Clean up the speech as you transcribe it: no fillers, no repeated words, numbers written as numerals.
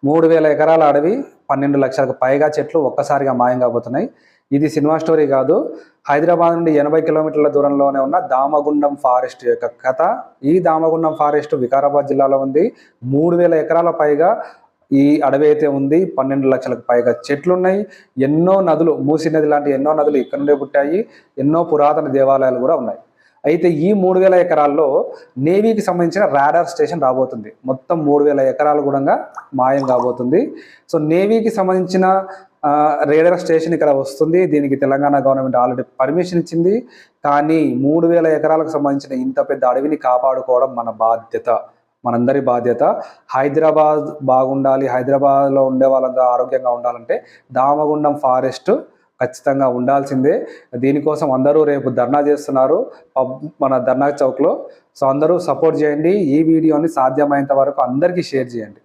3000 ఎకరాల అడవి 12 లక్షలకు పైగా చెట్లు ఒక్కసారిగా మాయం కాబోతున్నాయి. ఇది సినిమా స్టోరీ కాదు. హైదరాబాద్ నుండి 80 కిలోమీటర్ల దూరంలోనే ఉన్న దామగుండం ఫారెస్ట్ యొక్క కథ. ఈ దామగుండం ఫారెస్ట్ వికారాబాద్ జిల్లాలో ఉంది. 3000 ఎకరాల పైగా ఈ అడవి అయితే ఉంది. 12 లక్షలకు పైగా చెట్లున్నాయి. ఎన్నో నదులు, మూసీ నది లాంటి ఎన్నో నదులు ఇక్కడ నుండే పుట్టాయి. ఎన్నో పురాతన దేవాలయాలు కూడా ఉన్నాయి. అయితే ఈ 3000 ఎకరాల్లో నేవీకి సంబంధించిన రాడార్ స్టేషన్ రాబోతుంది. మొత్తం 3000 ఎకరాలు కూడా మాయం కాబోతుంది. సో నేవీకి సంబంధించిన రేడార్ స్టేషన్ ఇక్కడ వస్తుంది. దీనికి తెలంగాణ గవర్నమెంట్ ఆల్రెడీ పర్మిషన్ ఇచ్చింది. కానీ 3000 ఎకరాలకు సంబంధించిన ఇంత పెద్ద అడవిని కాపాడుకోవడం మన బాధ్యత, మనందరి బాధ్యత. హైదరాబాద్ బాగుండాలి, హైదరాబాద్లో ఉండే వాళ్ళంతా ఆరోగ్యంగా ఉండాలంటే దామగుండం ఫారెస్ట్ ఖచ్చితంగా ఉండాల్సిందే. దీనికోసం అందరూ రేపు ధర్నా చేస్తున్నారు మన ధర్నా చౌక్లో. సో అందరూ సపోర్ట్ చేయండి. ఈ వీడియోని సాధ్యమైనంత వరకు అందరికీ షేర్ చేయండి.